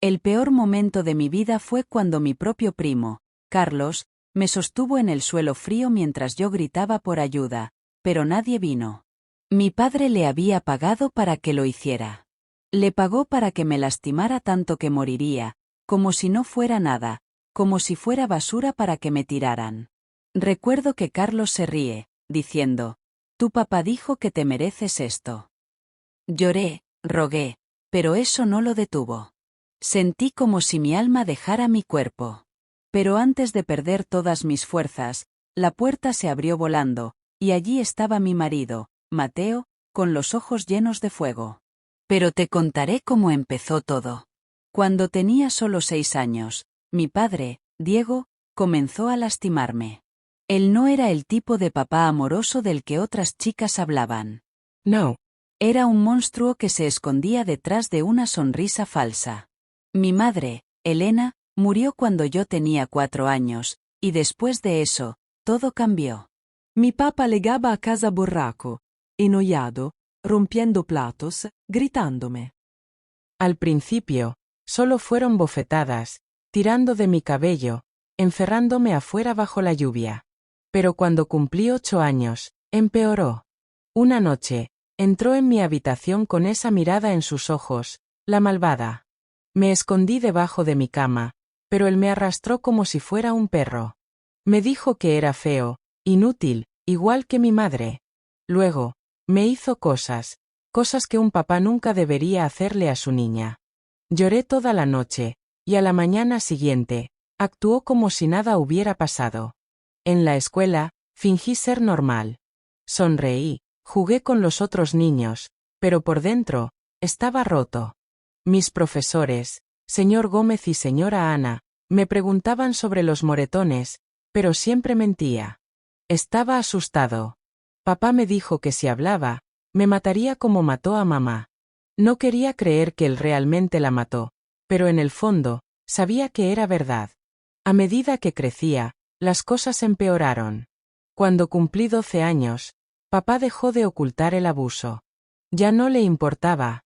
El peor momento de mi vida fue cuando mi propio primo, Carlos, me sostuvo en el suelo frío mientras yo gritaba por ayuda, pero nadie vino. Mi padre le había pagado para que lo hiciera. Le pagó para que me lastimara tanto que moriría, como si no fuera nada, como si fuera basura para que me tiraran. Recuerdo que Carlos se ríe, diciendo, «Tu papá dijo que te mereces esto». Lloré, rogué, pero eso no lo detuvo. Sentí como si mi alma dejara mi cuerpo. Pero antes de perder todas mis fuerzas, la puerta se abrió volando, y allí estaba mi marido, Mateo, con los ojos llenos de fuego. Pero te contaré cómo empezó todo. Cuando tenía solo 6 años, mi padre, Diego, comenzó a lastimarme. Él no era el tipo de papá amoroso del que otras chicas hablaban. No. Era un monstruo que se escondía detrás de una sonrisa falsa. Mi madre, Elena, murió cuando yo tenía 4 años, y después de eso, todo cambió. Mi papá llegaba a casa borracho, enojado, rompiendo platos, gritándome. Al principio, solo fueron bofetadas, tirando de mi cabello, encerrándome afuera bajo la lluvia. Pero cuando cumplí 8 años, empeoró. Una noche, entró en mi habitación con esa mirada en sus ojos, la malvada. Me escondí debajo de mi cama, pero él me arrastró como si fuera un perro. Me dijo que era feo, inútil, igual que mi madre. Luego, me hizo cosas que un papá nunca debería hacerle a su niña. Lloré toda la noche, y a la mañana siguiente, actuó como si nada hubiera pasado. En la escuela, fingí ser normal. Sonreí, jugué con los otros niños, pero por dentro, estaba roto. Mis profesores, señor Gómez y señora Ana, me preguntaban sobre los moretones, pero siempre mentía. Estaba asustado. Papá me dijo que si hablaba, me mataría como mató a mamá. No quería creer que él realmente la mató, pero en el fondo, sabía que era verdad. A medida que crecía, las cosas empeoraron. Cuando cumplí 12 años, papá dejó de ocultar el abuso. Ya no le importaba.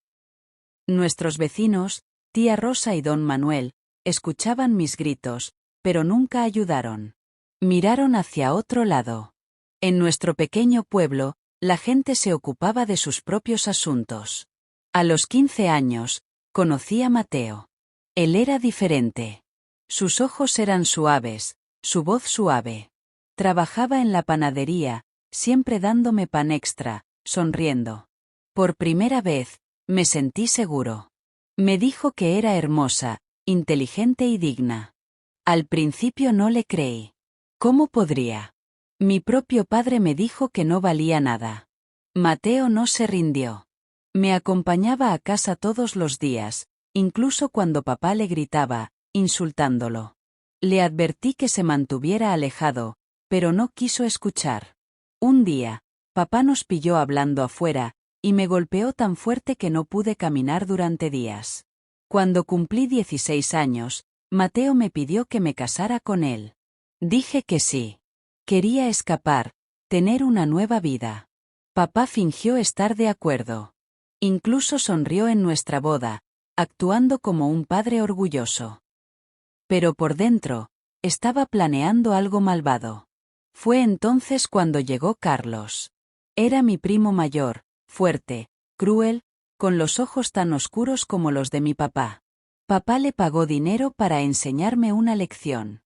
Nuestros vecinos, tía Rosa y don Manuel, escuchaban mis gritos, pero nunca ayudaron. Miraron hacia otro lado. En nuestro pequeño pueblo, la gente se ocupaba de sus propios asuntos. A los 15 años, conocí a Mateo. Él era diferente. Sus ojos eran suaves, su voz suave. Trabajaba en la panadería, siempre dándome pan extra, sonriendo. Por primera vez, me sentí seguro. Me dijo que era hermosa, inteligente y digna. Al principio no le creí. ¿Cómo podría? Mi propio padre me dijo que no valía nada. Mateo no se rindió. Me acompañaba a casa todos los días, incluso cuando papá le gritaba, insultándolo. Le advertí que se mantuviera alejado, pero no quiso escuchar. Un día, papá nos pilló hablando afuera, y me golpeó tan fuerte que no pude caminar durante días. Cuando cumplí 16 años, Mateo me pidió que me casara con él. Dije que sí. Quería escapar, tener una nueva vida. Papá fingió estar de acuerdo. Incluso sonrió en nuestra boda, actuando como un padre orgulloso. Pero por dentro, estaba planeando algo malvado. Fue entonces cuando llegó Carlos. Era mi primo mayor, fuerte, cruel, con los ojos tan oscuros como los de mi papá. Papá le pagó dinero para enseñarme una lección.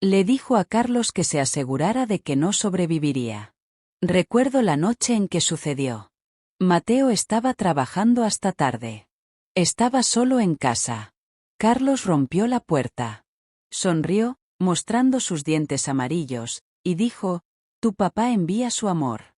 Le dijo a Carlos que se asegurara de que no sobreviviría. Recuerdo la noche en que sucedió. Mateo estaba trabajando hasta tarde. Estaba solo en casa. Carlos rompió la puerta. Sonrió, mostrando sus dientes amarillos, y dijo, «Tu papá envía su amor».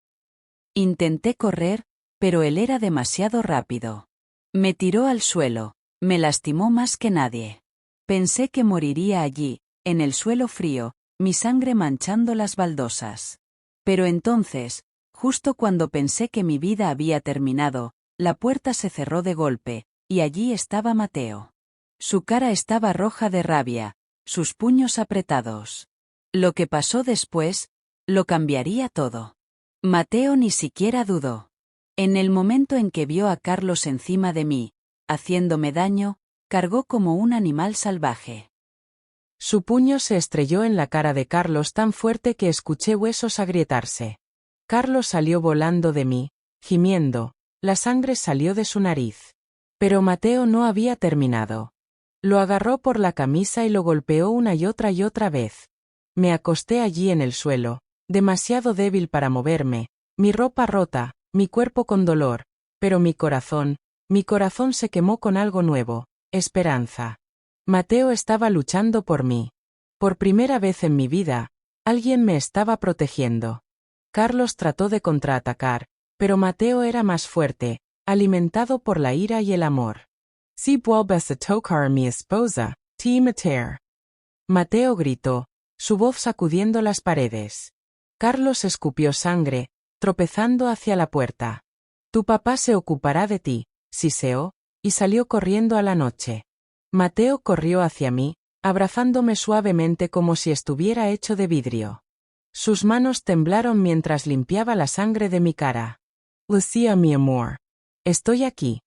Intenté correr, pero él era demasiado rápido. Me tiró al suelo, me lastimó más que nadie. Pensé que moriría allí, en el suelo frío, mi sangre manchando las baldosas. Pero entonces, justo cuando pensé que mi vida había terminado, la puerta se cerró de golpe, y allí estaba Mateo. Su cara estaba roja de rabia, sus puños apretados. Lo que pasó después, lo cambiaría todo. Mateo ni siquiera dudó. En el momento en que vio a Carlos encima de mí, haciéndome daño, Cargó como un animal salvaje. Su puño se estrelló en la cara de Carlos tan fuerte que escuché huesos agrietarse. Carlos salió volando de mí, gimiendo, la sangre salió de su nariz. Pero Mateo no había terminado. Lo agarró por la camisa y lo golpeó una y otra vez. Me acosté allí en el suelo, demasiado débil para moverme, mi ropa rota, mi cuerpo con dolor, pero mi corazón se quemó con algo nuevo, esperanza. Mateo estaba luchando por mí. Por primera vez en mi vida, alguien me estaba protegiendo. Carlos trató de contraatacar, pero Mateo era más fuerte, alimentado por la ira y el amor. Si vuelves a tocar a mi esposa, te mataré. Mateo gritó, su voz sacudiendo las paredes. Carlos escupió sangre, tropezando hacia la puerta. Tu papá se ocupará de ti, siseó, y salió corriendo a la noche. Mateo corrió hacia mí, abrazándome suavemente como si estuviera hecho de vidrio. Sus manos temblaron mientras limpiaba la sangre de mi cara. Lucía, mi amor. Estoy aquí.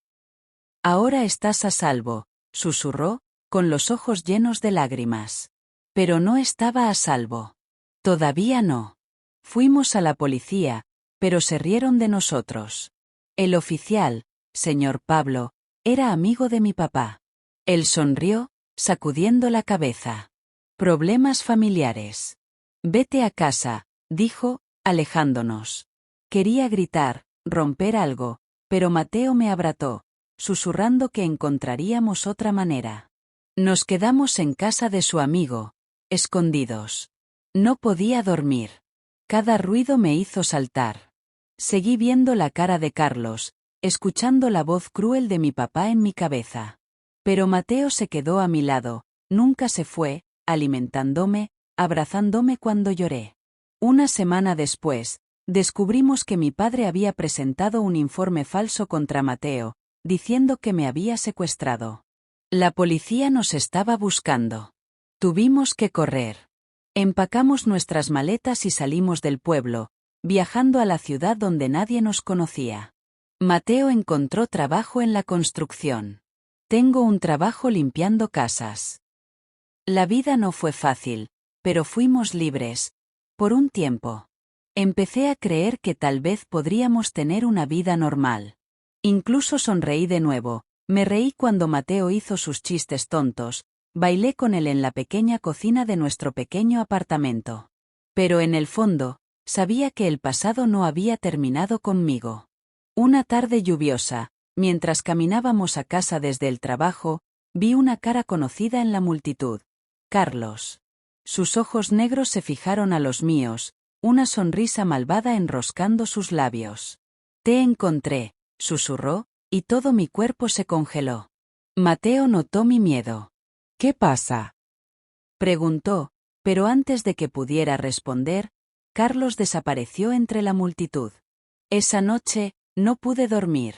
Ahora estás a salvo, susurró, con los ojos llenos de lágrimas. Pero no estaba a salvo. Todavía no. Fuimos a la policía, pero se rieron de nosotros. El oficial, señor Pablo, era amigo de mi papá. Él sonrió, sacudiendo la cabeza. Problemas familiares. Vete a casa, dijo, alejándonos. Quería gritar, romper algo, pero Mateo me abrazó, susurrando que encontraríamos otra manera. Nos quedamos en casa de su amigo, escondidos. No podía dormir. Cada ruido me hizo saltar. Seguí viendo la cara de Carlos, escuchando la voz cruel de mi papá en mi cabeza. Pero Mateo se quedó a mi lado, nunca se fue, alimentándome, abrazándome cuando lloré. Una semana después, descubrimos que mi padre había presentado un informe falso contra Mateo, diciendo que me había secuestrado. La policía nos estaba buscando. Tuvimos que correr. Empacamos nuestras maletas y salimos del pueblo, viajando a la ciudad donde nadie nos conocía. Mateo encontró trabajo en la construcción. Tengo un trabajo limpiando casas. La vida no fue fácil, pero fuimos libres. Por un tiempo. Empecé a creer que tal vez podríamos tener una vida normal. Incluso sonreí de nuevo, me reí cuando Mateo hizo sus chistes tontos, bailé con él en la pequeña cocina de nuestro pequeño apartamento. Pero en el fondo, sabía que el pasado no había terminado conmigo. Una tarde lluviosa, mientras caminábamos a casa desde el trabajo, vi una cara conocida en la multitud. Carlos. Sus ojos negros se fijaron a los míos, una sonrisa malvada enroscando sus labios. Te encontré, susurró, y todo mi cuerpo se congeló. Mateo notó mi miedo. ¿Qué pasa? Preguntó, pero antes de que pudiera responder, Carlos desapareció entre la multitud. Esa noche, no pude dormir.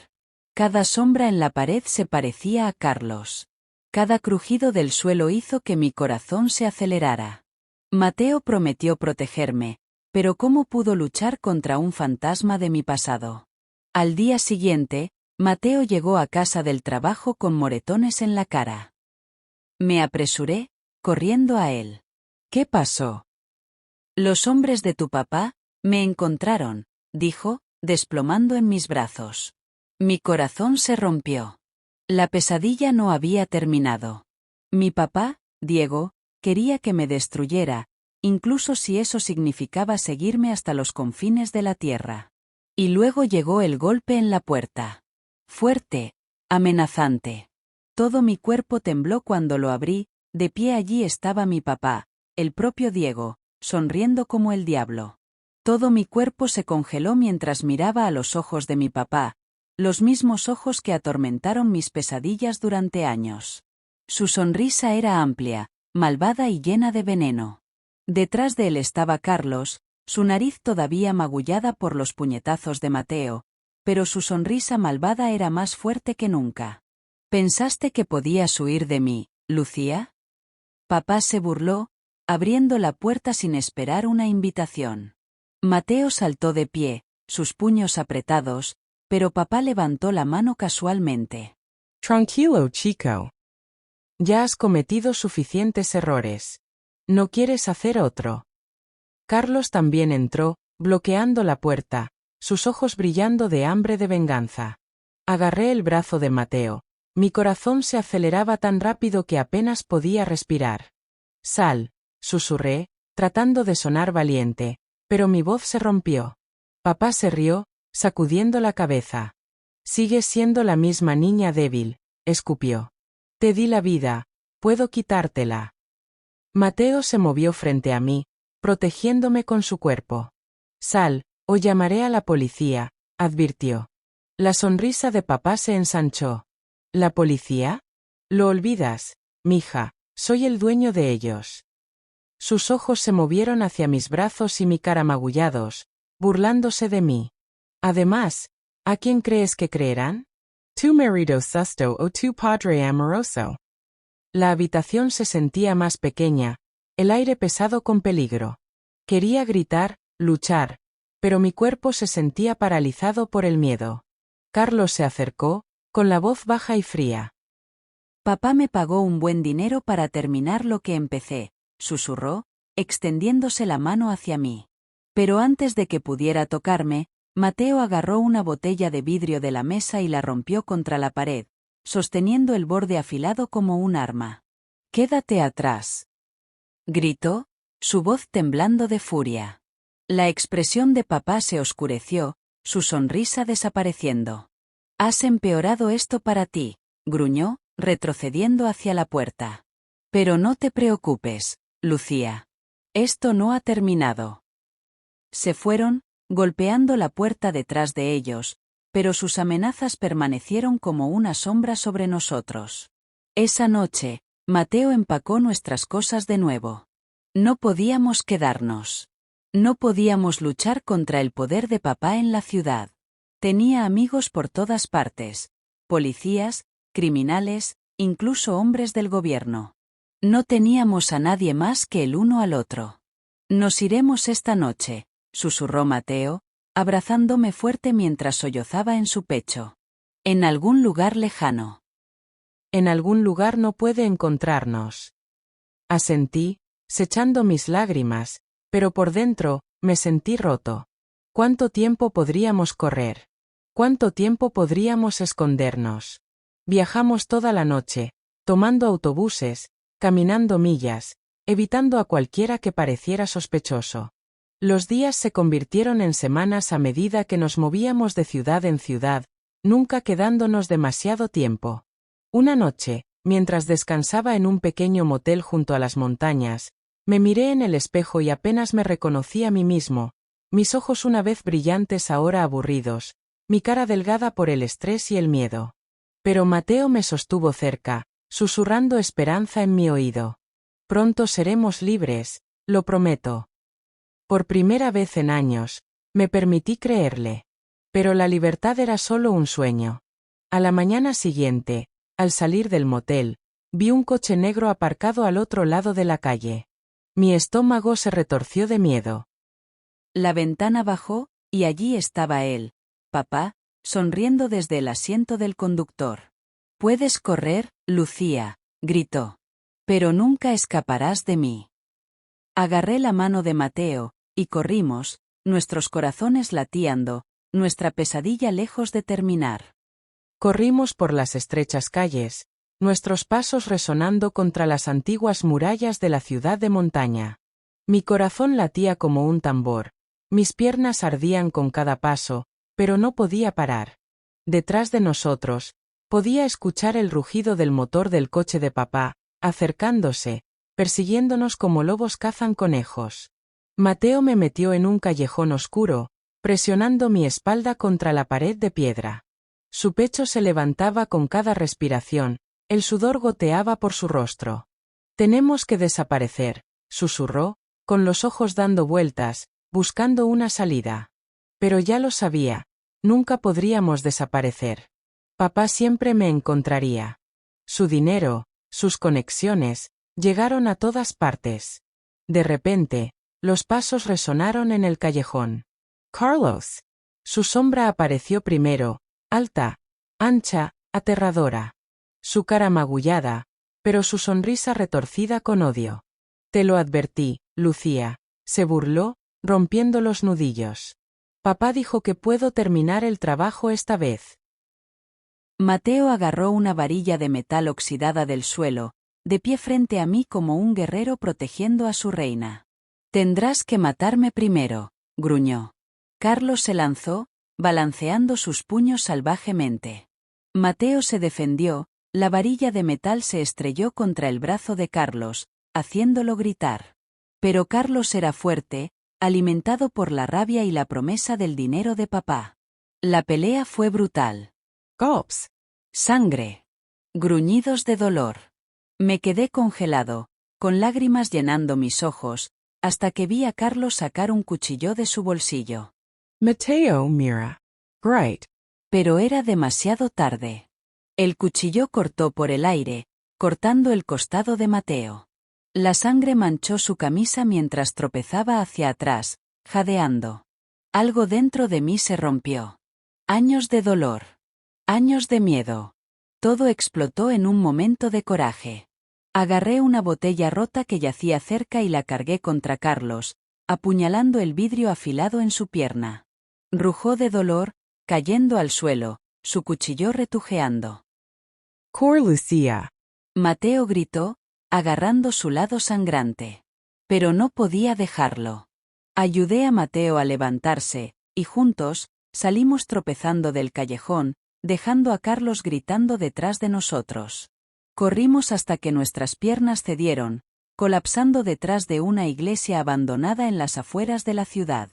Cada sombra en la pared se parecía a Carlos. Cada crujido del suelo hizo que mi corazón se acelerara. Mateo prometió protegerme, pero ¿cómo pudo luchar contra un fantasma de mi pasado? Al día siguiente, Mateo llegó a casa del trabajo con moretones en la cara. Me apresuré, corriendo a él. ¿Qué pasó? Los hombres de tu papá me encontraron, dijo, desplomando en mis brazos. Mi corazón se rompió. La pesadilla no había terminado. Mi papá, Diego, quería que me destruyera, incluso si eso significaba seguirme hasta los confines de la tierra. Y luego llegó el golpe en la puerta. Fuerte, amenazante. Todo mi cuerpo tembló cuando lo abrí, de pie allí estaba mi papá, el propio Diego, sonriendo como el diablo. Todo mi cuerpo se congeló mientras miraba a los ojos de mi papá, los mismos ojos que atormentaron mis pesadillas durante años. Su sonrisa era amplia, malvada y llena de veneno. Detrás de él estaba Carlos, su nariz todavía magullada por los puñetazos de Mateo, pero su sonrisa malvada era más fuerte que nunca. ¿Pensaste que podías huir de mí, Lucía? Papá se burló, abriendo la puerta sin esperar una invitación. Mateo saltó de pie, sus puños apretados, pero papá levantó la mano casualmente. Tranquilo, chico. Ya has cometido suficientes errores. ¿No quieres hacer otro? Carlos también entró, bloqueando la puerta, sus ojos brillando de hambre de venganza. Agarré el brazo de Mateo. Mi corazón se aceleraba tan rápido que apenas podía respirar. Sal, susurré, tratando de sonar valiente, pero mi voz se rompió. Papá se rió, sacudiendo la cabeza. Sigues siendo la misma niña débil, escupió. Te di la vida, puedo quitártela. Mateo se movió frente a mí, protegiéndome con su cuerpo. Sal, o llamaré a la policía, advirtió. La sonrisa de papá se ensanchó. ¿La policía? Lo olvidas, mija, soy el dueño de ellos. Sus ojos se movieron hacia mis brazos y mi cara magullados, burlándose de mí. Además, ¿a quién crees que creerán? Tu marido susto o tu padre amoroso. La habitación se sentía más pequeña, el aire pesado con peligro. Quería gritar, luchar, pero mi cuerpo se sentía paralizado por el miedo. Carlos se acercó, con la voz baja y fría. Papá me pagó un buen dinero para terminar lo que empecé, susurró, extendiéndose la mano hacia mí. Pero antes de que pudiera tocarme, Mateo agarró una botella de vidrio de la mesa y la rompió contra la pared, sosteniendo el borde afilado como un arma. «Quédate atrás», gritó, su voz temblando de furia. La expresión de papá se oscureció, su sonrisa desapareciendo. «Has empeorado esto para ti», gruñó, retrocediendo hacia la puerta. «Pero no te preocupes, Lucía. Esto no ha terminado». Se fueron, golpeando la puerta detrás de ellos, pero sus amenazas permanecieron como una sombra sobre nosotros. Esa noche, Mateo empacó nuestras cosas de nuevo. No podíamos quedarnos. No podíamos luchar contra el poder de papá en la ciudad. Tenía amigos por todas partes, policías, criminales, incluso hombres del gobierno. No teníamos a nadie más que el uno al otro. «Nos iremos esta noche», susurró Mateo, abrazándome fuerte mientras sollozaba en su pecho. «En algún lugar lejano». En algún lugar no puede encontrarnos. Asentí, sechando mis lágrimas, pero por dentro, me sentí roto. ¿Cuánto tiempo podríamos correr? ¿Cuánto tiempo podríamos escondernos? Viajamos toda la noche, tomando autobuses, caminando millas, evitando a cualquiera que pareciera sospechoso. Los días se convirtieron en semanas a medida que nos movíamos de ciudad en ciudad, nunca quedándonos demasiado tiempo. Una noche, mientras descansaba en un pequeño motel junto a las montañas, me miré en el espejo y apenas me reconocí a mí mismo, mis ojos una vez brillantes ahora aburridos, mi cara delgada por el estrés y el miedo. Pero Mateo me sostuvo cerca, susurrando esperanza en mi oído. «Pronto seremos libres, lo prometo». Por primera vez en años, me permití creerle. Pero la libertad era solo un sueño. A la mañana siguiente, al salir del motel, vi un coche negro aparcado al otro lado de la calle. Mi estómago se retorció de miedo. La ventana bajó, y allí estaba él, papá, sonriendo desde el asiento del conductor. «Puedes correr, Lucía», gritó. «Pero nunca escaparás de mí». Agarré la mano de Mateo, y corrimos, nuestros corazones latiendo, nuestra pesadilla lejos de terminar. Corrimos por las estrechas calles, nuestros pasos resonando contra las antiguas murallas de la ciudad de montaña. Mi corazón latía como un tambor, mis piernas ardían con cada paso, pero no podía parar. Detrás de nosotros, podía escuchar el rugido del motor del coche de papá, acercándose, persiguiéndonos como lobos cazan conejos. Mateo me metió en un callejón oscuro, presionando mi espalda contra la pared de piedra. Su pecho se levantaba con cada respiración, el sudor goteaba por su rostro. «Tenemos que desaparecer», susurró, con los ojos dando vueltas, buscando una salida. Pero ya lo sabía, nunca podríamos desaparecer. Papá siempre me encontraría. Su dinero, sus conexiones, llegaron a todas partes. De repente, los pasos resonaron en el callejón. «Carlos». Su sombra apareció primero, alta, ancha, aterradora. Su cara magullada, pero su sonrisa retorcida con odio. Te lo advertí, Lucía, se burló, rompiendo los nudillos. Papá dijo que puedo terminar el trabajo esta vez. Mateo agarró una varilla de metal oxidada del suelo, de pie frente a mí como un guerrero protegiendo a su reina. Tendrás que matarme primero, gruñó. Carlos se lanzó, balanceando sus puños salvajemente. Mateo se defendió, la varilla de metal se estrelló contra el brazo de Carlos, haciéndolo gritar. Pero Carlos era fuerte, alimentado por la rabia y la promesa del dinero de papá. La pelea fue brutal. Gulps. Sangre. Gruñidos de dolor. Me quedé congelado, con lágrimas llenando mis ojos, hasta que vi a Carlos sacar un cuchillo de su bolsillo. Mateo, mira. Great. Pero era demasiado tarde. El cuchillo cortó por el aire, cortando el costado de Mateo. La sangre manchó su camisa mientras tropezaba hacia atrás, jadeando. Algo dentro de mí se rompió. Años de dolor. Años de miedo. Todo explotó en un momento de coraje. Agarré una botella rota que yacía cerca y la cargué contra Carlos, apuñalando el vidrio afilado en su pierna. Rujó de dolor, cayendo al suelo, su cuchillo retujeando. Cor Lucía. Mateo gritó, agarrando su lado sangrante. Pero no podía dejarlo. Ayudé a Mateo a levantarse, y juntos, salimos tropezando del callejón, dejando a Carlos gritando detrás de nosotros. Corrimos hasta que nuestras piernas cedieron, colapsando detrás de una iglesia abandonada en las afueras de la ciudad.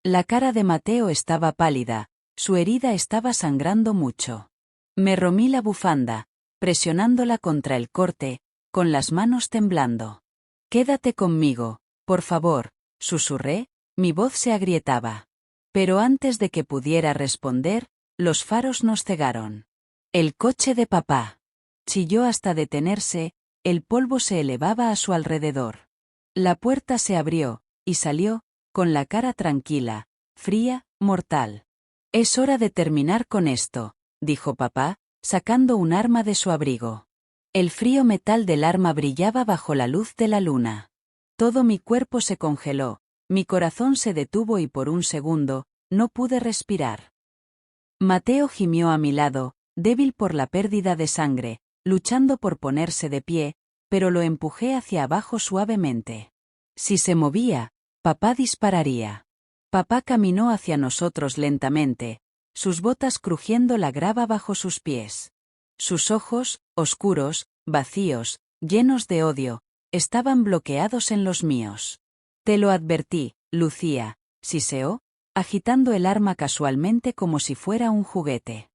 La cara de Mateo estaba pálida, su herida estaba sangrando mucho. Me romí la bufanda, presionándola contra el corte, con las manos temblando. «Quédate conmigo, por favor», susurré, mi voz se agrietaba. Pero antes de que pudiera responder, los faros nos cegaron. «El coche de papá». Chilló hasta detenerse, el polvo se elevaba a su alrededor. La puerta se abrió, y salió, con la cara tranquila, fría, mortal. «Es hora de terminar con esto», dijo papá, sacando un arma de su abrigo. El frío metal del arma brillaba bajo la luz de la luna. Todo mi cuerpo se congeló, mi corazón se detuvo y por un segundo, no pude respirar. Mateo gimió a mi lado, débil por la pérdida de sangre, luchando por ponerse de pie, pero lo empujé hacia abajo suavemente. Si se movía, papá dispararía. Papá caminó hacia nosotros lentamente, sus botas crujiendo la grava bajo sus pies. Sus ojos, oscuros, vacíos, llenos de odio, estaban bloqueados en los míos. «Te lo advertí, Lucía», siseó, agitando el arma casualmente como si fuera un juguete.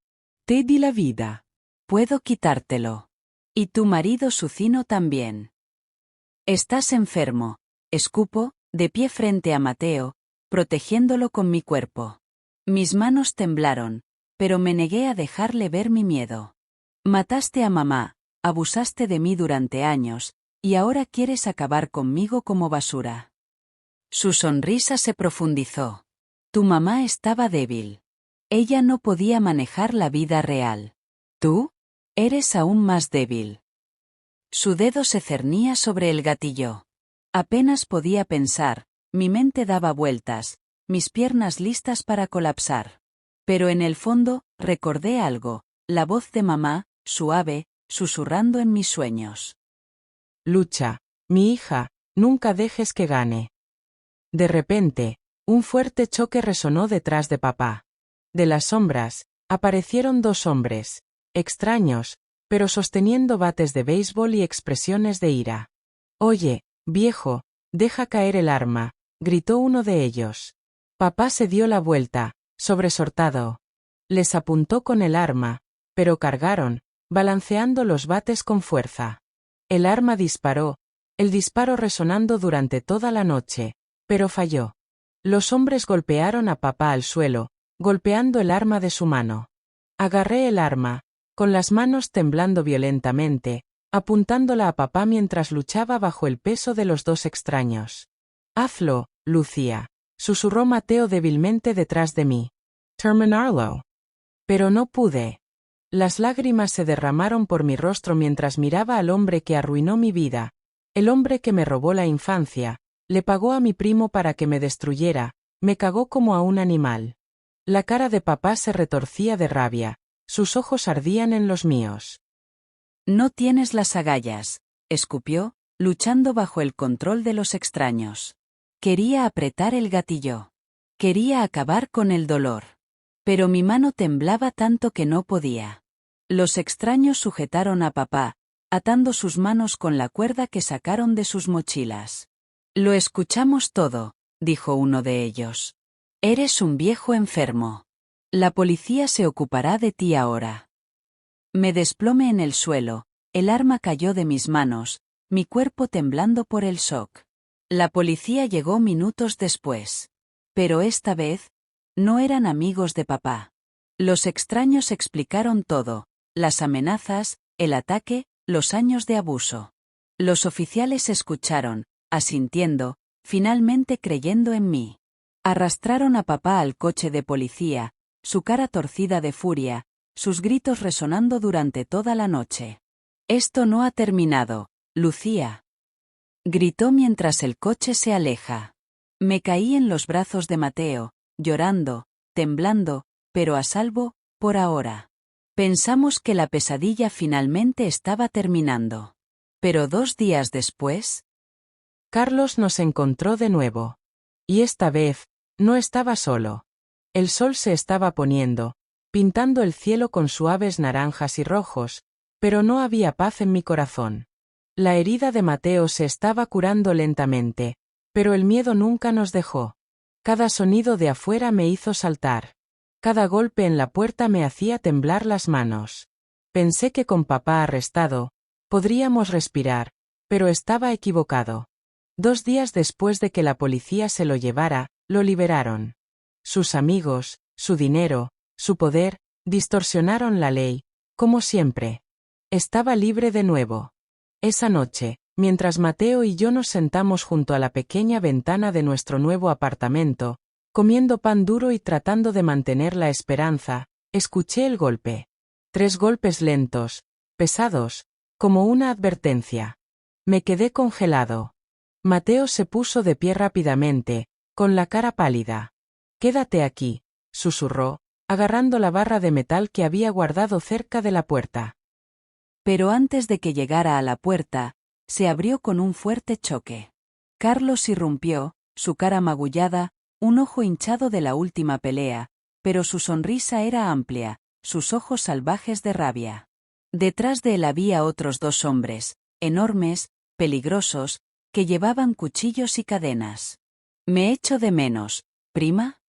«Te di la vida. Puedo quitártelo. Y tu marido Sucino también. Estás enfermo», escupo, de pie frente a Mateo, protegiéndolo con mi cuerpo. Mis manos temblaron, pero me negué a dejarle ver mi miedo. «Mataste a mamá, abusaste de mí durante años, y ahora quieres acabar conmigo como basura». Su sonrisa se profundizó. «Tu mamá estaba débil. Ella no podía manejar la vida real. Tú, eres aún más débil». Su dedo se cernía sobre el gatillo. Apenas podía pensar, mi mente daba vueltas, mis piernas listas para colapsar. Pero en el fondo, recordé algo, la voz de mamá, suave, susurrando en mis sueños. «Lucha, mi hija, nunca dejes que gane». De repente, un fuerte choque resonó detrás de papá. De las sombras, aparecieron dos hombres, extraños, pero sosteniendo bates de béisbol y expresiones de ira. «Oye, viejo, deja caer el arma», gritó uno de ellos. Papá se dio la vuelta, sobresaltado. Les apuntó con el arma, pero cargaron, balanceando los bates con fuerza. El arma disparó, el disparo resonando durante toda la noche, pero falló. Los hombres golpearon a papá al suelo, golpeando el arma de su mano. Agarré el arma, con las manos temblando violentamente, apuntándola a papá mientras luchaba bajo el peso de los dos extraños. «Hazlo, Lucía», susurró Mateo débilmente detrás de mí. «Terminarlo». Pero no pude. Las lágrimas se derramaron por mi rostro mientras miraba al hombre que arruinó mi vida. El hombre que me robó la infancia, le pagó a mi primo para que me destruyera, me cagó como a un animal. La cara de papá se retorcía de rabia, sus ojos ardían en los míos. No tienes las agallas, escupió, luchando bajo el control de los extraños. Quería apretar el gatillo. Quería acabar con el dolor. Pero mi mano temblaba tanto que no podía. Los extraños sujetaron a papá, atando sus manos con la cuerda que sacaron de sus mochilas. Lo escuchamos todo, dijo uno de ellos. Eres un viejo enfermo. La policía se ocupará de ti ahora. Me desplomé en el suelo, el arma cayó de mis manos, mi cuerpo temblando por el shock. La policía llegó minutos después. Pero esta vez, no eran amigos de papá. Los extraños explicaron todo, las amenazas, el ataque, los años de abuso. Los oficiales escucharon, asintiendo, finalmente creyendo en mí. Arrastraron a papá al coche de policía, su cara torcida de furia, sus gritos resonando durante toda la noche. Esto no ha terminado, Lucía. Gritó mientras el coche se aleja. Me caí en los brazos de Mateo, llorando, temblando, pero a salvo, por ahora. Pensamos que la pesadilla finalmente estaba terminando. Pero 2 días después, Carlos nos encontró de nuevo. Y esta vez, no estaba solo. El sol se estaba poniendo, pintando el cielo con suaves naranjas y rojos, pero no había paz en mi corazón. La herida de Mateo se estaba curando lentamente, pero el miedo nunca nos dejó. Cada sonido de afuera me hizo saltar. Cada golpe en la puerta me hacía temblar las manos. Pensé que con papá arrestado, podríamos respirar, pero estaba equivocado. 2 días después de que la policía se lo llevara, lo liberaron. Sus amigos, su dinero, su poder, distorsionaron la ley, como siempre. Estaba libre de nuevo. Esa noche, mientras Mateo y yo nos sentamos junto a la pequeña ventana de nuestro nuevo apartamento, comiendo pan duro y tratando de mantener la esperanza, escuché el golpe. 3 golpes lentos, pesados, como una advertencia. Me quedé congelado. Mateo se puso de pie rápidamente, con la cara pálida. «Quédate aquí», susurró, agarrando la barra de metal que había guardado cerca de la puerta. Pero antes de que llegara a la puerta, se abrió con un fuerte choque. Carlos irrumpió, su cara magullada, un ojo hinchado de la última pelea, pero su sonrisa era amplia, sus ojos salvajes de rabia. Detrás de él había otros 2 hombres, enormes, peligrosos, que llevaban cuchillos y cadenas. «¿Me echo de menos, prima?»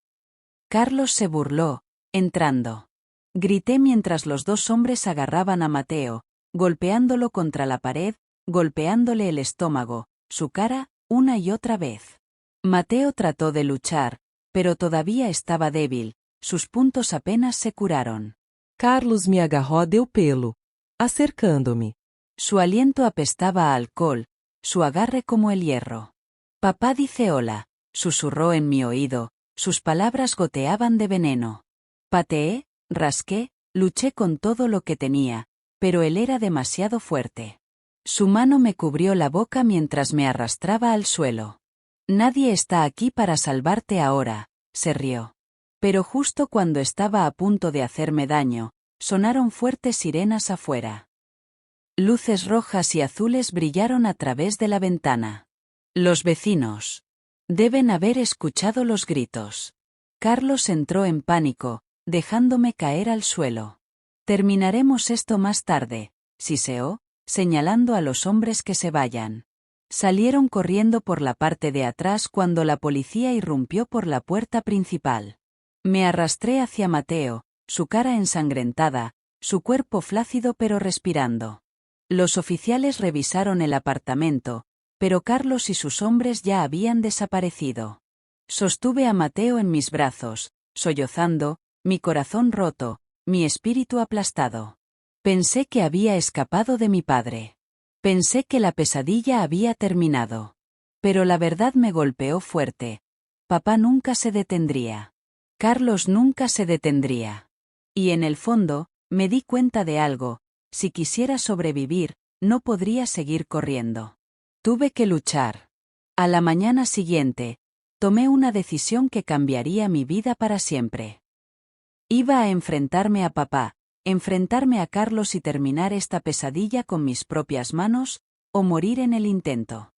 Carlos se burló, entrando. Grité mientras los 2 hombres agarraban a Mateo, golpeándolo contra la pared, golpeándole el estómago, su cara, una y otra vez. Mateo trató de luchar, pero todavía estaba débil, sus puntos apenas se curaron. Carlos me agarró del pelo, acercándome. Su aliento apestaba a alcohol, su agarre como el hierro. «Papá dice hola», susurró en mi oído, sus palabras goteaban de veneno. Pateé, rasqué, luché con todo lo que tenía, pero él era demasiado fuerte. Su mano me cubrió la boca mientras me arrastraba al suelo. «Nadie está aquí para salvarte ahora», se rió. Pero justo cuando estaba a punto de hacerme daño, sonaron fuertes sirenas afuera. Luces rojas y azules brillaron a través de la ventana. Los vecinos. Deben haber escuchado los gritos. Carlos entró en pánico, dejándome caer al suelo. «Terminaremos esto más tarde», siseó, señalando a los hombres que se vayan. Salieron corriendo por la parte de atrás cuando la policía irrumpió por la puerta principal. Me arrastré hacia Mateo, su cara ensangrentada, su cuerpo flácido pero respirando. Los oficiales revisaron el apartamento, pero Carlos y sus hombres ya habían desaparecido. Sostuve a Mateo en mis brazos, sollozando, mi corazón roto, mi espíritu aplastado. Pensé que había escapado de mi padre. Pensé que la pesadilla había terminado. Pero la verdad me golpeó fuerte. Papá nunca se detendría. Carlos nunca se detendría. Y en el fondo, Me di cuenta de algo: si quisiera sobrevivir, no podría seguir corriendo. Tuve que luchar. A la mañana siguiente, tomé una decisión que cambiaría mi vida para siempre. Iba a enfrentarme a papá, enfrentarme a Carlos y terminar esta pesadilla con mis propias manos, o morir en el intento.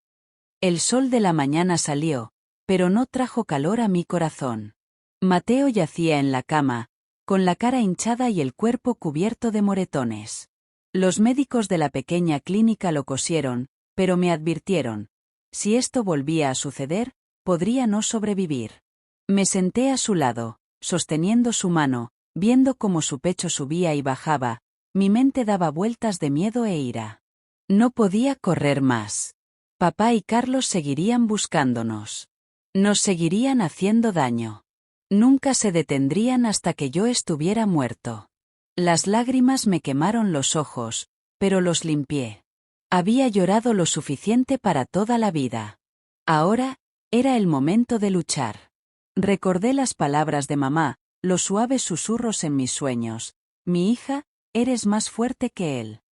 El sol de la mañana salió, pero no trajo calor a mi corazón. Mateo yacía en la cama, con la cara hinchada y el cuerpo cubierto de moretones. Los médicos de la pequeña clínica lo cosieron, pero me advirtieron: si esto volvía a suceder, podría no sobrevivir. Me senté a su lado, sosteniendo su mano, viendo cómo su pecho subía y bajaba. Mi mente daba vueltas de miedo e ira. No podía correr más. Papá y Carlos seguirían buscándonos. Nos seguirían haciendo daño. Nunca se detendrían hasta que yo estuviera muerto. Las lágrimas me quemaron los ojos, pero los limpié. Había llorado lo suficiente para toda la vida. Ahora, era el momento de luchar. Recordé las palabras de mamá, los suaves susurros en mis sueños: mi hija, eres más fuerte que él.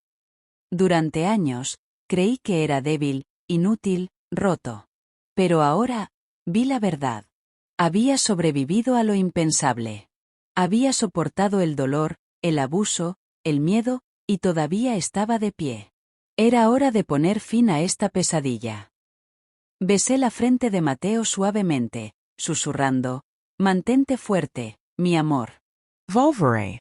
Durante años, creí que era débil, inútil, roto. Pero ahora, vi la verdad. Había sobrevivido a lo impensable. Había soportado el dolor, el abuso, el miedo, y todavía estaba de pie. Era hora de poner fin a esta pesadilla. Besé la frente de Mateo suavemente, susurrando: mantente fuerte, mi amor. Volveré.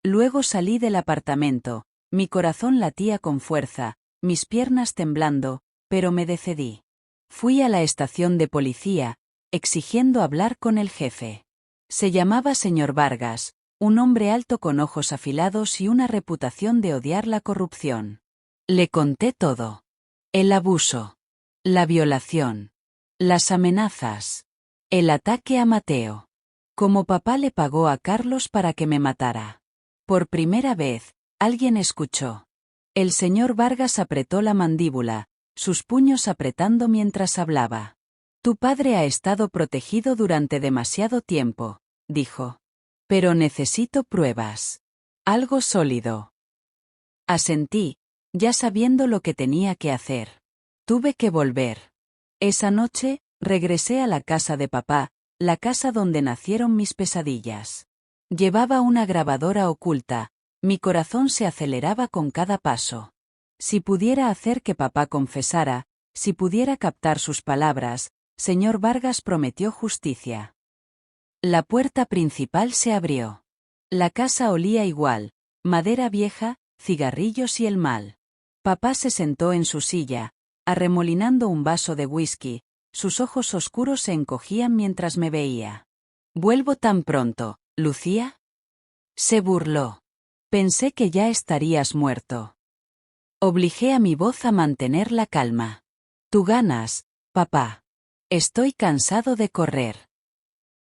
Luego salí del apartamento, mi corazón latía con fuerza, mis piernas temblando, pero me decidí. Fui a la estación de policía, exigiendo hablar con el jefe. Se llamaba señor Vargas, un hombre alto con ojos afilados y una reputación de odiar la corrupción. Le conté todo. El abuso. La violación. Las amenazas. El ataque a Mateo. Cómo papá le pagó a Carlos para que me matara. Por primera vez, alguien escuchó. El señor Vargas apretó la mandíbula, sus puños apretando mientras hablaba. Tu padre ha estado protegido durante demasiado tiempo, dijo. Pero necesito pruebas. Algo sólido. Asentí, ya sabiendo lo que tenía que hacer. Tuve que volver. Esa noche, regresé a la casa de papá, la casa donde nacieron mis pesadillas. Llevaba una grabadora oculta, mi corazón se aceleraba con cada paso. Si pudiera hacer que papá confesara, si pudiera captar sus palabras, señor Vargas prometió justicia. La puerta principal se abrió. La casa olía igual: madera vieja, cigarrillos y el mal. Papá se sentó en su silla, arremolinando un vaso de whisky, sus ojos oscuros se encogían mientras me veía. ¿Vuelvo tan pronto, Lucía? Se burló. Pensé que ya estarías muerto. Obligué a mi voz a mantener la calma. Tú ganas, papá. Estoy cansado de correr.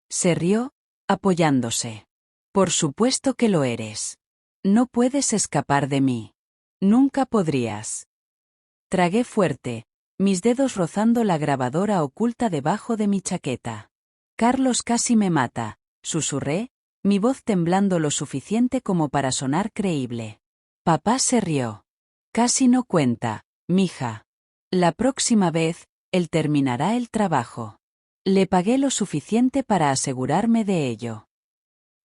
Se rió, apoyándose. Por supuesto que lo eres. No puedes escapar de mí. Nunca podrías. Tragué fuerte, mis dedos rozando la grabadora oculta debajo de mi chaqueta. Carlos casi me mata, susurré, mi voz temblando lo suficiente como para sonar creíble. Papá se rió. Casi no cuenta, mija. La próxima vez, él terminará el trabajo. Le pagué lo suficiente para asegurarme de ello.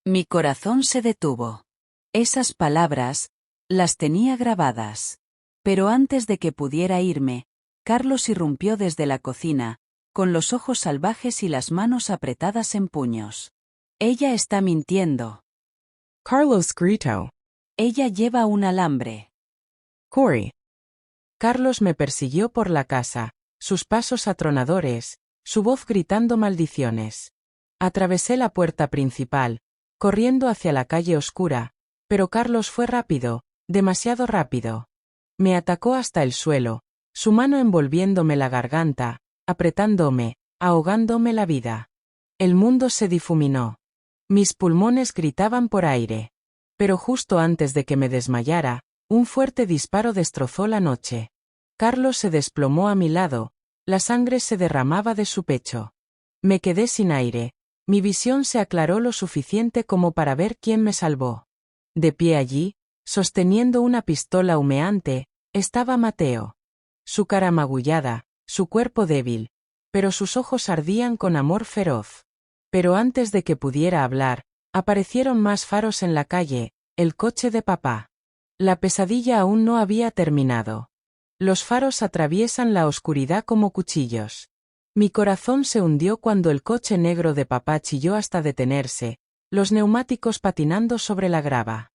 Mi corazón se detuvo. Esas palabras, las tenía grabadas. Pero antes de que pudiera irme, Carlos irrumpió desde la cocina, con los ojos salvajes y las manos apretadas en puños. Ella está mintiendo. Carlos gritó. Ella lleva un alambre. Corey. Carlos me persiguió por la casa, sus pasos atronadores, su voz gritando maldiciones. Atravesé la puerta principal, corriendo hacia la calle oscura, pero Carlos fue rápido, demasiado rápido. Me atacó hasta el suelo, su mano envolviéndome la garganta, apretándome, ahogándome la vida. El mundo se difuminó. Mis pulmones gritaban por aire. Pero justo antes de que me desmayara, un fuerte disparo destrozó la noche. Carlos se desplomó a mi lado, la sangre se derramaba de su pecho. Me quedé sin aire, mi visión se aclaró lo suficiente como para ver quién me salvó. De pie allí, sosteniendo una pistola humeante, estaba Mateo. Su cara magullada, su cuerpo débil, pero sus ojos ardían con amor feroz. Pero antes de que pudiera hablar, aparecieron más faros en la calle, el coche de papá. La pesadilla aún no había terminado. Los faros atraviesan la oscuridad como cuchillos. Mi corazón se hundió cuando el coche negro de papá chilló hasta detenerse, los neumáticos patinando sobre la grava.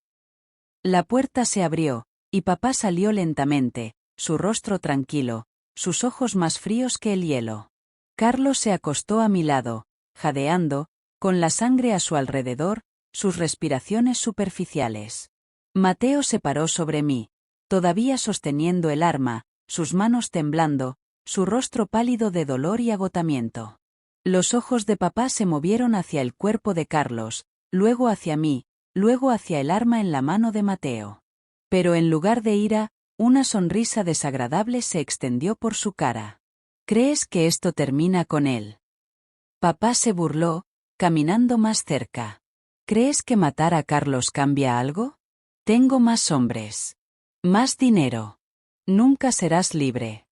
La puerta se abrió, y papá salió lentamente, su rostro tranquilo, sus ojos más fríos que el hielo. Carlos se acostó a mi lado, jadeando, con la sangre a su alrededor, sus respiraciones superficiales. Mateo se paró sobre mí, todavía sosteniendo el arma, sus manos temblando, su rostro pálido de dolor y agotamiento. Los ojos de papá se movieron hacia el cuerpo de Carlos, luego hacia mí, luego hacia el arma en la mano de Mateo. Pero en lugar de ira, una sonrisa desagradable se extendió por su cara. ¿Crees que esto termina con él? Papá se burló, caminando más cerca. ¿Crees que matar a Carlos cambia algo? Tengo más hombres. Más dinero. Nunca serás libre.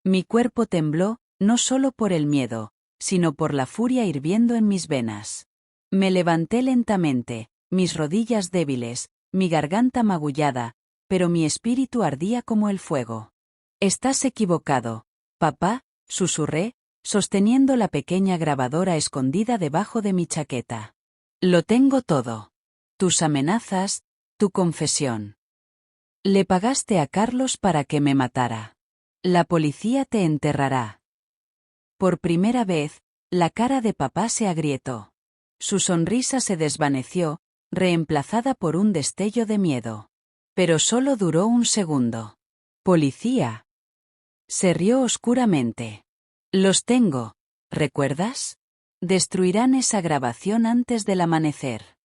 Mi cuerpo tembló, no solo por el miedo, sino por la furia hirviendo en mis venas. Me levanté lentamente, mis rodillas débiles, mi garganta magullada, pero mi espíritu ardía como el fuego. Estás equivocado, papá, susurré, sosteniendo la pequeña grabadora escondida debajo de mi chaqueta. Lo tengo todo. Tus amenazas, tu confesión. Le pagaste a Carlos para que me matara. La policía te enterrará. Por primera vez, la cara de papá se agrietó. Su sonrisa se desvaneció, reemplazada por un destello de miedo. Pero solo duró un segundo. ¿Policía? Se rió oscuramente. Los tengo, ¿recuerdas? Destruirán esa grabación antes del amanecer.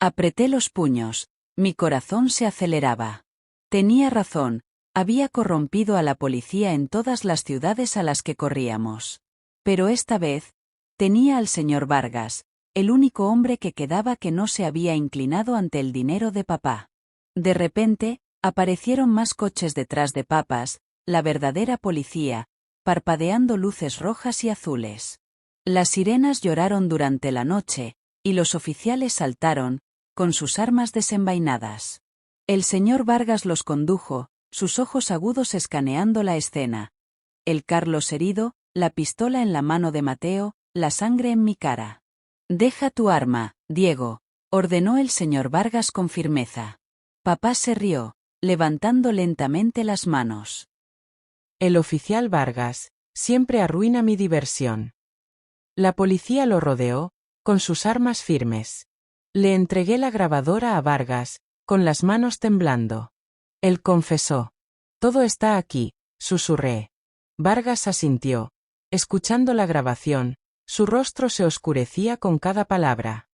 Apreté los puños, mi corazón se aceleraba. Tenía razón, había corrompido a la policía en todas las ciudades a las que corríamos. Pero esta vez, tenía al señor Vargas, el único hombre que quedaba que no se había inclinado ante el dinero de papá. De repente, aparecieron más coches detrás de papas, la verdadera policía, parpadeando luces rojas y azules. Las sirenas lloraron durante la noche, y los oficiales saltaron, con sus armas desenvainadas. El señor Vargas los condujo, sus ojos agudos escaneando la escena. El Carlos herido, la pistola en la mano de Mateo, la sangre en mi cara. Deja tu arma, Diego, ordenó el señor Vargas con firmeza. Papá se rió, levantando lentamente las manos. El oficial Vargas siempre arruina mi diversión. La policía lo rodeó, con sus armas firmes. Le entregué la grabadora a Vargas, con las manos temblando. Él confesó. Todo está aquí, susurré. Vargas asintió. Escuchando la grabación, su rostro se oscurecía con cada palabra.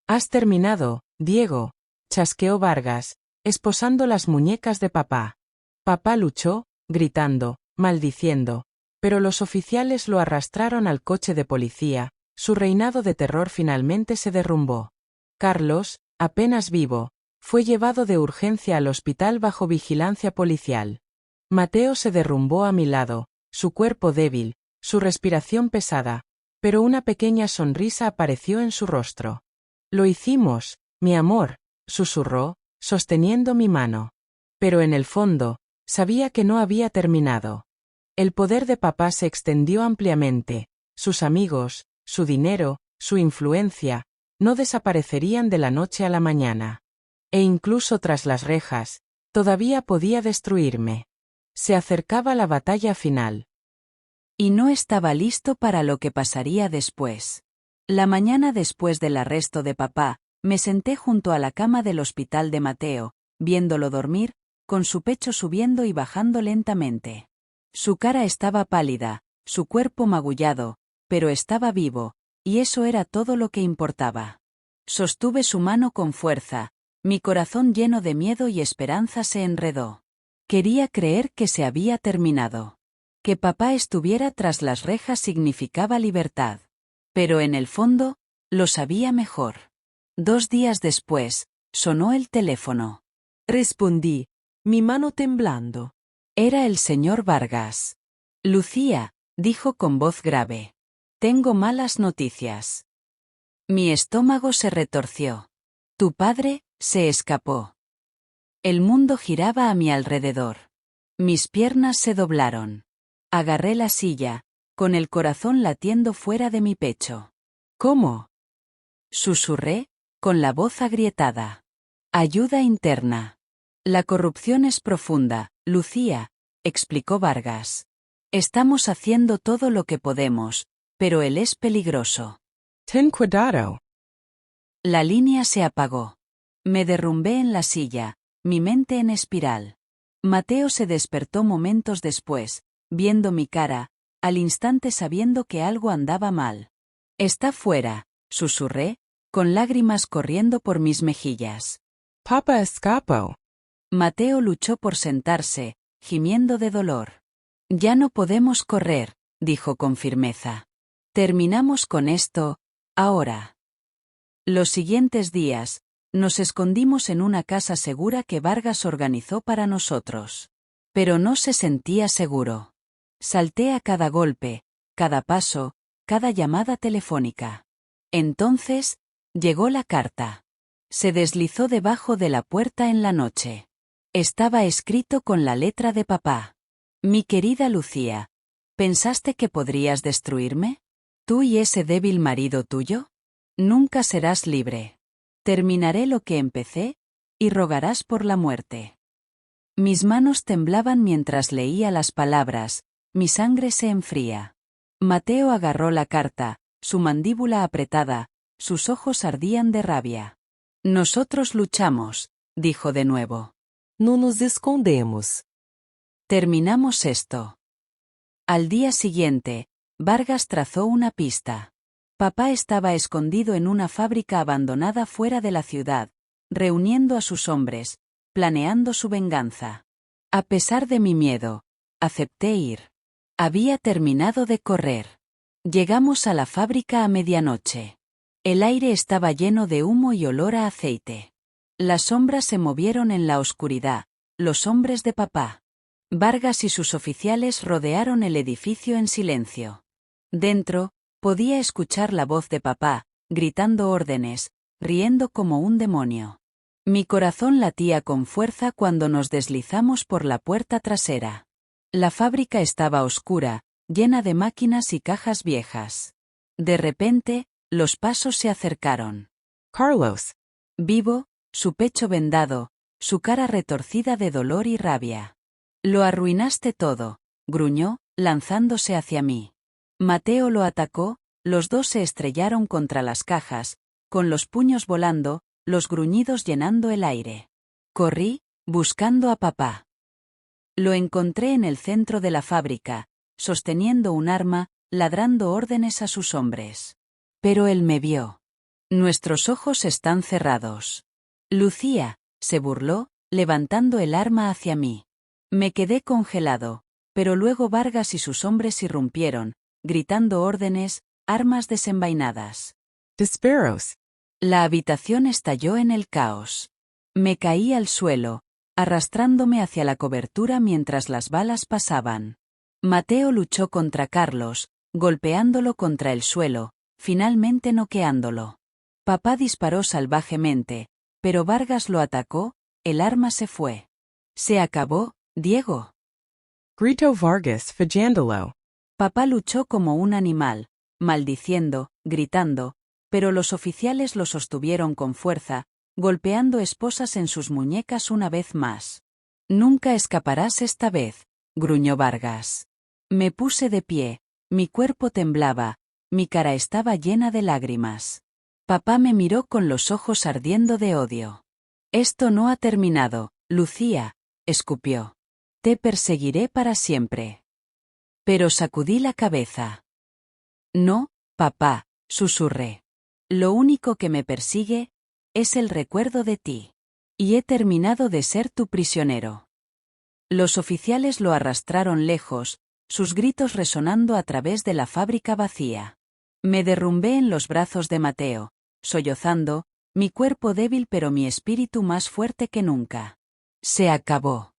Has terminado, Diego, chasqueó Vargas, esposando las muñecas de papá. Papá luchó, gritando, maldiciendo, pero los oficiales lo arrastraron al coche de policía, su reinado de terror finalmente se derrumbó. Carlos, apenas vivo, fue llevado de urgencia al hospital bajo vigilancia policial. Mateo se derrumbó a mi lado, su cuerpo débil, su respiración pesada, pero una pequeña sonrisa apareció en su rostro. Lo hicimos, mi amor, susurró, sosteniendo mi mano. Pero en el fondo, sabía que no había terminado. El poder de papá se extendió ampliamente, sus amigos, su dinero, su influencia, no desaparecerían de la noche a la mañana. E incluso tras las rejas, todavía podía destruirme. Se acercaba la batalla final. Y no estaba listo para lo que pasaría después. La mañana después del arresto de papá, me senté junto a la cama del hospital de Mateo, viéndolo dormir, con su pecho subiendo y bajando lentamente. Su cara estaba pálida, su cuerpo magullado, pero estaba vivo, y eso era todo lo que importaba. Sostuve su mano con fuerza, mi corazón lleno de miedo y esperanza se enredó. Quería creer que se había terminado. Que papá estuviera tras las rejas significaba libertad. Pero en el fondo, lo sabía mejor. 2 días después, Sonó el teléfono. Respondí, mi mano temblando. Era el señor Vargas. Lucía, dijo con voz grave. Tengo malas noticias. Mi estómago se retorció. Tu padre se escapó. El mundo giraba a mi alrededor. Mis piernas se doblaron. Agarré la silla, con el corazón latiendo fuera de mi pecho. ¿Cómo? Susurré, con la voz agrietada. Ayuda interna. La corrupción es profunda, Lucía, explicó Vargas. Estamos haciendo todo lo que podemos, pero él es peligroso. Ten cuidado. La línea se apagó. Me derrumbé en la silla, mi mente en espiral. Mateo se despertó momentos después, viendo mi cara, al instante sabiendo que algo andaba mal. Está fuera, susurré, con lágrimas corriendo por mis mejillas. Papa escapó. Mateo luchó por sentarse, gimiendo de dolor. Ya no podemos correr, dijo con firmeza. Terminamos con esto, ahora. Los siguientes días, nos escondimos en una casa segura que Vargas organizó para nosotros. Pero no se sentía seguro. Salté a cada golpe, cada paso, cada llamada telefónica. Entonces, llegó la carta. Se deslizó debajo de la puerta en la noche. Estaba escrito con la letra de papá. Mi querida Lucía, ¿pensaste que podrías destruirme? ¿Tú y ese débil marido tuyo? Nunca serás libre. Terminaré lo que empecé, y rogarás por la muerte. Mis manos temblaban mientras leía las palabras, mi sangre se enfría. Mateo agarró la carta, su mandíbula apretada, sus ojos ardían de rabia. Nosotros luchamos, dijo de nuevo. No nos escondemos. Terminamos esto. Al día siguiente, Vargas trazó una pista. Papá estaba escondido en una fábrica abandonada fuera de la ciudad, reuniendo a sus hombres, planeando su venganza. A pesar de mi miedo, acepté ir. Había terminado de correr. Llegamos a la fábrica a medianoche. El aire estaba lleno de humo y olor a aceite. Las sombras se movieron en la oscuridad, los hombres de papá. Vargas y sus oficiales rodearon el edificio en silencio. Dentro, podía escuchar la voz de papá, gritando órdenes, riendo como un demonio. Mi corazón latía con fuerza cuando nos deslizamos por la puerta trasera. La fábrica estaba oscura, llena de máquinas y cajas viejas. De repente, los pasos se acercaron. Carlos. Vivo, su pecho vendado, su cara retorcida de dolor y rabia. Lo arruinaste todo, gruñó, lanzándose hacia mí. Mateo lo atacó, los dos se estrellaron contra las cajas, con los puños volando, los gruñidos llenando el aire. Corrí, buscando a papá. Lo encontré en el centro de la fábrica, sosteniendo un arma, ladrando órdenes a sus hombres. Pero él me vio. Nuestros ojos están cerrados. Lucía, se burló, levantando el arma hacia mí. Me quedé congelado, pero luego Vargas y sus hombres irrumpieron, gritando órdenes, armas desenvainadas. Disparos. La habitación estalló en el caos. Me caí al suelo, arrastrándome hacia la cobertura mientras las balas pasaban. Mateo luchó contra Carlos, golpeándolo contra el suelo, finalmente noqueándolo. Papá disparó salvajemente, pero Vargas lo atacó, el arma se fue. Se acabó, Diego. Gritó Vargas fallándolo. Papá luchó como un animal, maldiciendo, gritando, pero los oficiales lo sostuvieron con fuerza, golpeando esposas en sus muñecas una vez más. Nunca escaparás esta vez, gruñó Vargas. Me puse de pie, mi cuerpo temblaba, mi cara estaba llena de lágrimas. Papá me miró con los ojos ardiendo de odio. Esto no ha terminado, Lucía, escupió. Te perseguiré para siempre. Pero sacudí la cabeza. No, papá, susurré. Lo único que me persigue es el recuerdo de ti. Y he terminado de ser tu prisionero. Los oficiales lo arrastraron lejos, sus gritos resonando a través de la fábrica vacía. Me derrumbé en los brazos de Mateo, sollozando, Mi cuerpo débil pero mi espíritu más fuerte que nunca. Se acabó.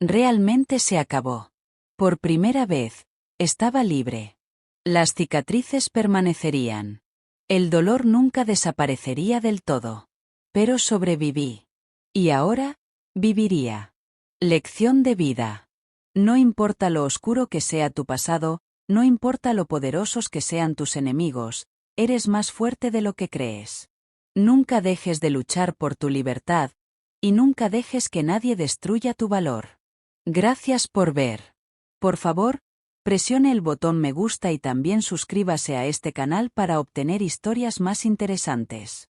Realmente se acabó. Por primera vez, estaba libre. Las cicatrices permanecerían. El dolor nunca desaparecería del todo. Pero sobreviví. Y ahora, viviría. Lección de vida. No importa lo oscuro que sea tu pasado, no importa lo poderosos que sean tus enemigos, eres más fuerte de lo que crees. Nunca dejes de luchar por tu libertad, y nunca dejes que nadie destruya tu valor. Gracias por ver. Por favor, presione el botón me gusta y también suscríbase a este canal para obtener historias más interesantes.